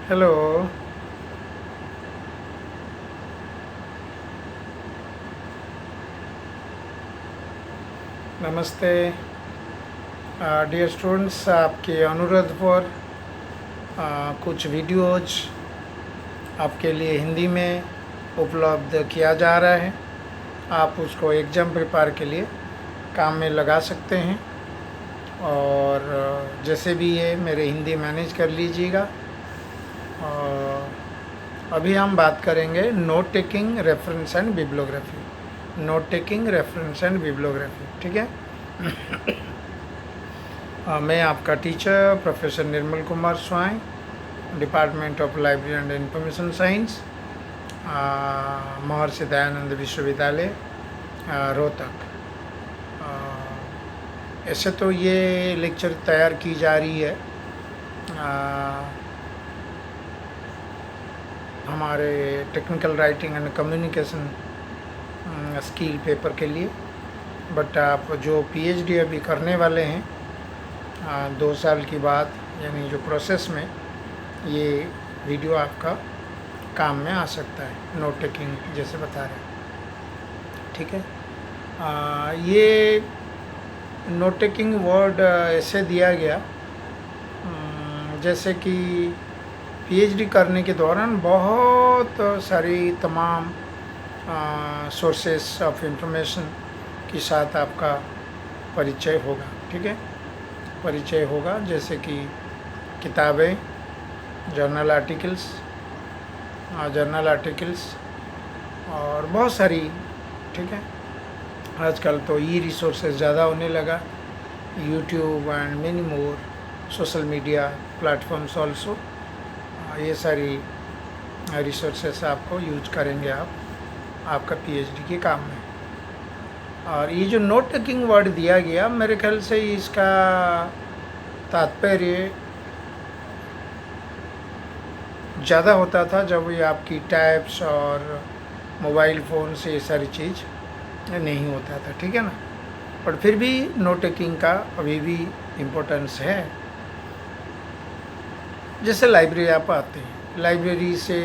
Hello. नमस्ते dear students, आपके अनुरोध पर कुछ वीडियोज आपके लिए हिंदी में उपलब्ध किया जा रहा है। आप उसको एग्ज़ाम प्रिपेयर के लिए काम में लगा सकते हैं और जैसे भी है मेरे हिंदी मैनेज कर लीजिएगा। और अभी हम बात करेंगे note taking, reference and bibliography. Note taking, reference and bibliography, ठीक है। मैं आपका teacher professor Nirmal Kumar Swain, department of library and information science, Maharshi Dayanand विश्वविद्यालय रोहतक। ऐसे तो ये लेक्चर तैयार की जा रही है हमारे technical writing and communication skill paper के लिए, बट आप जो पीएचडी अभी करने वाले हैं 2 साल की बाद, यानी जो प्रोसेस में, ये वीडियो आपका काम में आ सकता है, नोट टेकिंग जैसे बता रहे हैं, ठीक है। ये नोट टेकिंग वर्ड ऐसे दिया गया जैसे कि पीएचडी करने के दौरान बहुत सारी तमाम सोर्सेस ऑफ इंफॉर्मेशन के साथ आपका परिचय होगा, ठीक है। परिचय होगा जैसे कि किताबें, जर्नल आर्टिकल्स और बहुत सारी, ठीक है। आजकल तो ई रिसोर्सेज ज़्यादा होने लगा, YouTube and many more social media platforms also. ये सारी रिसोर्सेस आपको यूज करेंगे आप आपका पीएचडी के काम में। और ये जो नोट टेकिंग वर्ड दिया गया, मेरे ख्याल से इसका तात्पर्य ज़्यादा होता था जब ये आपकी टैब्स और मोबाइल फ़ोन से ये सारी चीज़ नहीं होता था, ठीक है ना। पर फिर भी नोट टेकिंग का अभी भी इम्पोर्टेंस है। जैसे लाइब्रेरी आप आते हैं, लाइब्रेरी से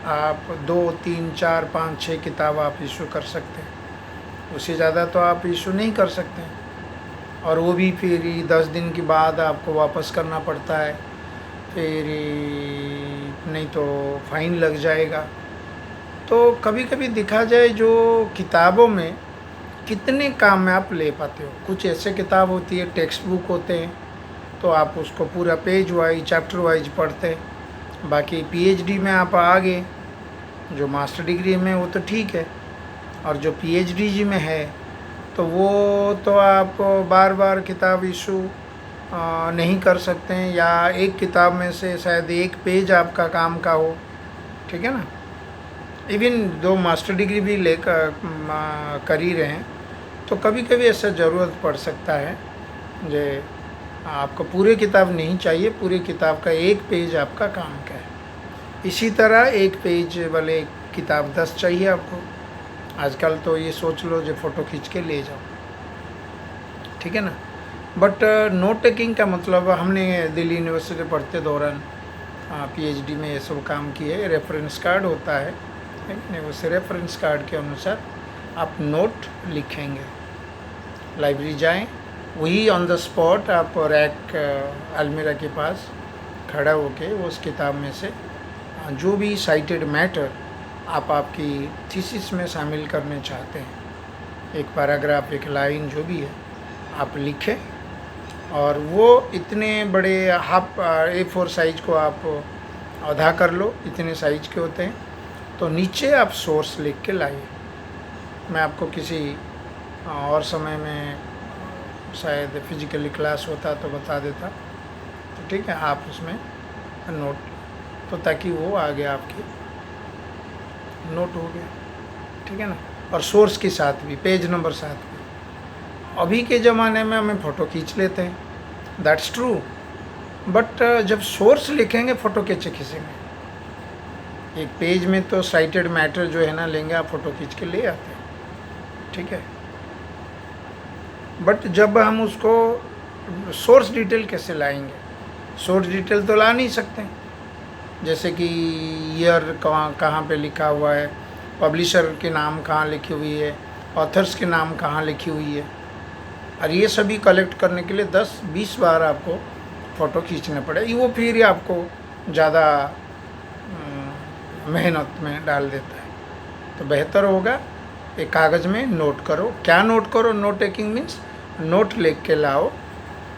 आप 2, 3, 4, 5, 6 किताब आप इशू कर सकते हैं, उससे ज़्यादा तो आप इशू नहीं कर सकते हैं। और वो भी फिर 10 दिन के बाद आपको वापस करना पड़ता है, फिर नहीं तो फाइन लग जाएगा। तो कभी कभी देखा जाए जो किताबों में कितने काम में आप ले पाते हो। कुछ ऐसे किताब होती है, टेक्स्ट बुक होते हैं, तो आप उसको पूरा पेज वाइज, चैप्टर वाइज पढ़ते हैं। बाकी पीएचडी में आप आगे, जो मास्टर डिग्री में वो तो ठीक है, और जो पीएचडी जी में है तो वो तो आप बार बार किताब इशू नहीं कर सकते हैं, या एक किताब में से शायद एक पेज आपका काम का हो, ठीक है ना। इवन 2 मास्टर डिग्री भी लेकर कर ही रहे हैं, तो कभी कभी ऐसा ज़रूरत पड़ सकता है जो आपको पूरे किताब नहीं चाहिए, पूरी किताब का एक पेज आपका काम का है। इसी तरह एक पेज वाले किताब 10 चाहिए आपको। आजकल तो ये सोच लो जो फ़ोटो खींच के ले जाओ, ठीक है ना। बट नोट टेकिंग का मतलब, हमने दिल्ली यूनिवर्सिटी पढ़ते दौरान पीएचडी में ये सब काम किए। रेफरेंस कार्ड होता है, नहीं, उस रेफरेंस कार्ड के अनुसार आप नोट लिखेंगे। लाइब्रेरी जाएं, वही ऑन द स्पॉट आप रैक अलमीरा के पास खड़ा होके उस किताब में से जो भी साइटेड मैटर आप आपकी थीसिस में शामिल करने चाहते हैं, एक पैराग्राफ, एक लाइन, जो भी है, आप लिखें। और वो इतने बड़े हाफ A4 साइज को आप आधा कर लो, इतने साइज के होते हैं। तो नीचे आप सोर्स लिख के लाइए। मैं आपको किसी और समय में शायद फिजिकली क्लास होता तो बता देता, तो ठीक है, आप उसमें नोट, तो ताकि वो आगे आपकी नोट हो गया, ठीक है ना। और सोर्स के साथ भी, पेज नंबर साथ भी। अभी के ज़माने में हमें फ़ोटो खींच लेते हैं, दैट्स ट्रू, बट जब सोर्स लिखेंगे फ़ोटो कैसे खींचेंगे। एक पेज में तो साइटेड मैटर जो है ना लेंगे, आप फ़ोटो खींच के ले आते हैं, ठीक है। बट जब हम उसको सोर्स डिटेल कैसे लाएंगे, सोर्स डिटेल तो ला नहीं सकते, जैसे कि ईयर कहाँ पे लिखा हुआ है, पब्लिशर के नाम कहाँ लिखी हुई है, ऑथर्स के नाम कहाँ लिखी हुई है, और ये सभी कलेक्ट करने के लिए 10-20 बार आपको फ़ोटो खींचने पड़े। वो फिर आपको ज़्यादा मेहनत में डाल देता है। तो बेहतर होगा एक कागज़ में नोट करो। क्या नोट करो? नोट टेकिंग मीन्स नोट लिख के लाओ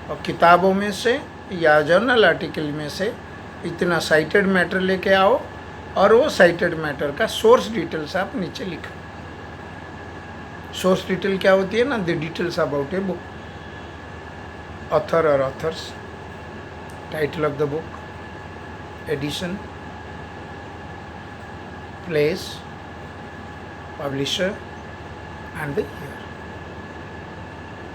और किताबों में से या जर्नल आर्टिकल में से इतना साइटेड मैटर लेके आओ, और वो साइटेड मैटर का सोर्स डिटेल्स आप नीचे लिखो। सोर्स डिटेल क्या होती है ना? The details about a book, author और authors, title of the book, edition, place, publisher and the year.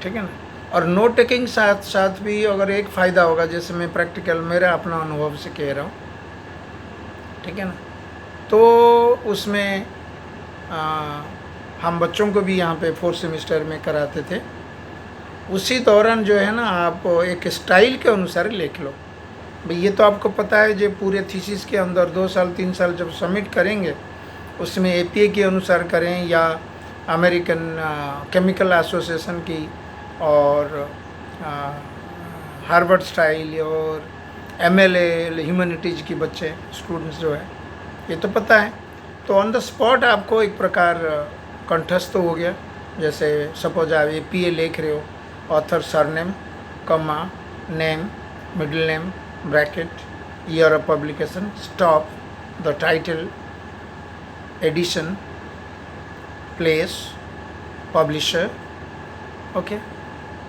ठीक है ना? और नोट टेकिंग साथ साथ भी अगर एक फ़ायदा होगा, जैसे मैं प्रैक्टिकल मेरा अपना अनुभव से कह रहा हूँ, ठीक है ना, तो उसमें हम बच्चों को भी यहाँ पे 4th सेमेस्टर में कराते थे। उसी दौरान जो है ना, आप एक स्टाइल के अनुसार लिख लो। भाई ये तो आपको पता है, जो पूरे थीसिस के अंदर 2 साल 3 साल जब सबमिट करेंगे, उसमें APA के अनुसार करें या अमेरिकन केमिकल एसोसिएशन की और हार्वर्ड स्टाइल और MLA ह्यूमैनिटीज़ की बच्चे स्टूडेंट्स जो है, ये तो पता है। तो ऑन द स्पॉट आपको एक प्रकार कंठस्थ तो हो गया। जैसे सपोज आप APA लिख रहे हो, author surname, comma, name, middle name, bracket, year of publication, stop, the title, edition, place, publisher. Okay,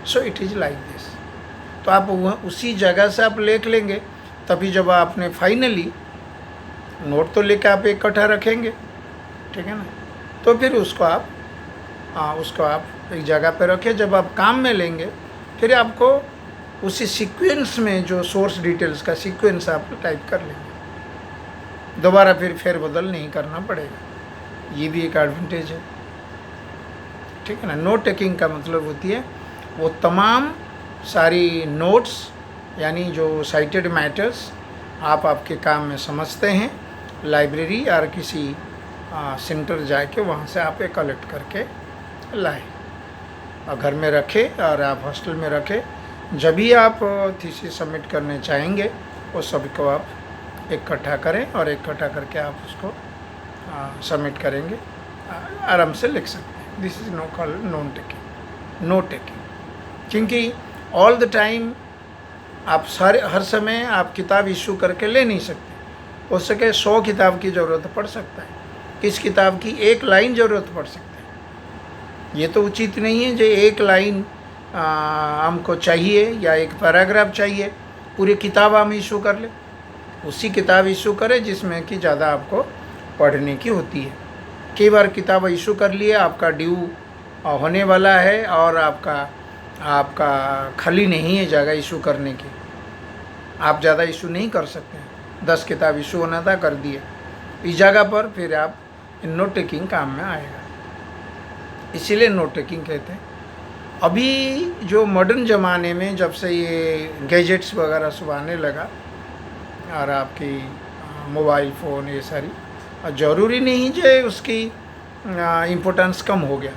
so it is like this. तो आप उसी जगह से आप लिख लेंगे, तभी जब आपने फाइनली नोट तो लेकर आप इकट्ठा रखेंगे, ठीक है ना, तो फिर उसको आप एक जगह पे रखें। जब आप काम में लेंगे, फिर आपको उसी सीक्वेंस में जो सोर्स डिटेल्स का सीक्वेंस आप टाइप कर लेंगे, दोबारा फिर फेरबदल नहीं करना पड़ेगा। ये भी एक एडवांटेज है, ठीक है ना। नोट टेकिंग का मतलब होती है वो तमाम सारी नोट्स, यानी जो साइटेड मैटर्स आप आपके काम में समझते हैं, लाइब्रेरी या किसी सेंटर जाके वहाँ से आप कलेक्ट करके लाए और घर में रखें, और आप हॉस्टल में रखें। जब भी आप थीसिस सबमिट करने चाहेंगे, वो सभी को आप इकट्ठा करें और इकट्ठा करके आप उसको सबमिट करेंगे, आराम से लिख सकते हैं। This is no called note taking, क्योंकि ऑल द टाइम आप हर समय आप किताब इशू करके ले नहीं सकते। हो सके 100 किताब की ज़रूरत पड़ सकता है, किस किताब की 1 लाइन ज़रूरत पड़ सकती है। ये तो उचित नहीं है जो 1 लाइन हमको चाहिए या 1 पैराग्राफ चाहिए, पूरी किताब हम इशू कर ले। उसी किताब इशू करें जिसमें कि ज़्यादा आपको पढ़ने की होती है। कई बार किताब इशू कर लिए, आपका ड्यू होने वाला है और आपका खाली नहीं है जगह इशू करने की, आप ज़्यादा इशू नहीं कर सकते हैं। 10 किताब इशू होना था, कर दिए इस जगह पर, फिर आप नोट टेकिंग काम में आएगा। इसीलिए नोट टेकिंग कहते हैं। अभी जो मॉडर्न ज़माने में जब से ये गैजेट्स वगैरह सब आने लगा और आपकी मोबाइल फ़ोन ये सारी, ज़रूरी नहीं जो उसकी इम्पोर्टेंस कम हो गया।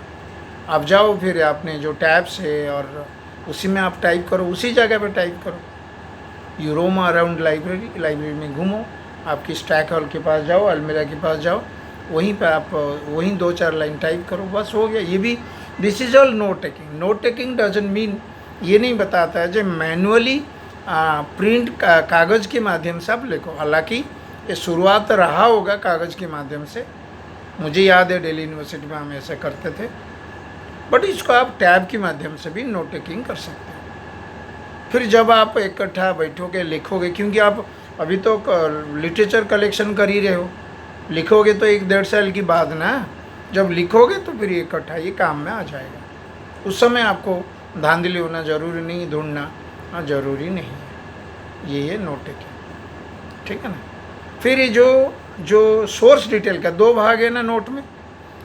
आप जाओ, फिर आपने जो टैब्स है और उसी में आप टाइप करो, उसी जगह पे टाइप करो। यू रोम अराउंड लाइब्रेरी में घूमो, आपकी स्टैक हॉल के पास जाओ, अलमीरा के पास जाओ, वहीं पे आप वहीं 2-4 लाइन टाइप करो, बस हो गया। ये भी this is all note taking. Note taking doesn't mean, ये नहीं बताता है जो मैनुअली प्रिंट कागज़ के माध्यम से आप लिखो। हालांकि ये शुरुआत रहा होगा कागज़ के माध्यम से, मुझे याद है दिल्ली यूनिवर्सिटी में हम ऐसा करते थे, बट इसको आप टैब के माध्यम से भी नोट टेकिंग कर सकते हैं। फिर जब आप इकट्ठा बैठोगे लिखोगे, क्योंकि आप अभी तो लिटरेचर कलेक्शन कर ही रहे हो, लिखोगे तो 1-1.5 साल की बात ना, जब लिखोगे तो फिर इकट्ठा ये काम में आ जाएगा। उस समय आपको धांधली होना ज़रूरी नहीं, ढूंढना ज़रूरी नहीं है। ये है नोट टेकिंग, ठीक है ना। फिर ये जो सोर्स डिटेल का 2 भाग है ना नोट में,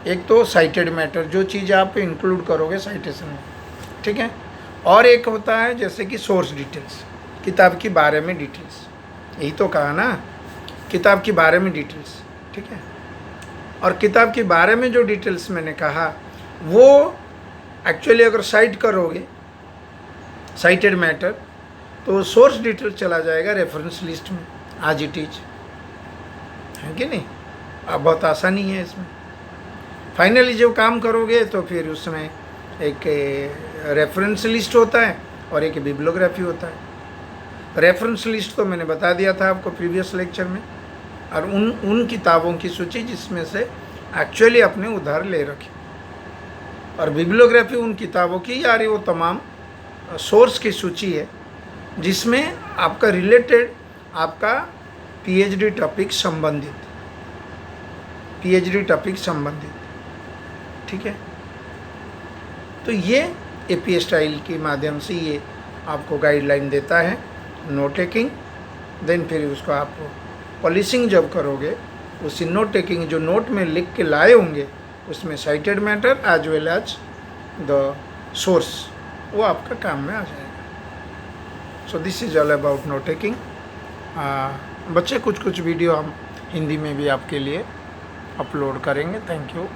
एक तो साइटेड मैटर, जो चीज़ आप इंक्लूड करोगे साइटेशन में, ठीक है, और एक होता है जैसे कि सोर्स डिटेल्स, किताब के बारे में डिटेल्स। यही तो कहा ना किताब के बारे में डिटेल्स, ठीक है। और किताब के बारे में जो डिटेल्स मैंने कहा वो एक्चुअली अगर साइट करोगे, साइटेड मैटर, तो सोर्स डिटेल चला जाएगा रेफरेंस लिस्ट में, आज इट इज, है कि नहीं। अब बहुत आसानी है इसमें। फाइनली जब काम करोगे तो फिर उसमें एक रेफरेंस लिस्ट होता है और एक बिब्लियोग्राफी होता है। रेफरेंस लिस्ट तो मैंने बता दिया था आपको प्रीवियस लेक्चर में, और उन किताबों की सूची जिसमें से एक्चुअली अपने उधार ले रखे, और बिब्लियोग्राफी उन किताबों की यार वो तमाम सोर्स की सूची है जिसमें आपका रिलेटेड, आपका पीएचडी टॉपिक संबंधित, ठीक है। तो ये एपी स्टाइल के माध्यम से ये आपको गाइडलाइन देता है नोट टेकिंग। देन फिर उसको आप पॉलिशिंग जब करोगे, उसी नोट टेकिंग जो नोट में लिख के लाए होंगे उसमें cited matter as well as the source, वो आपका काम में आ जाएगा। So this is all about note taking. बच्चे कुछ वीडियो हम हिंदी में भी आपके लिए अपलोड करेंगे। Thank you.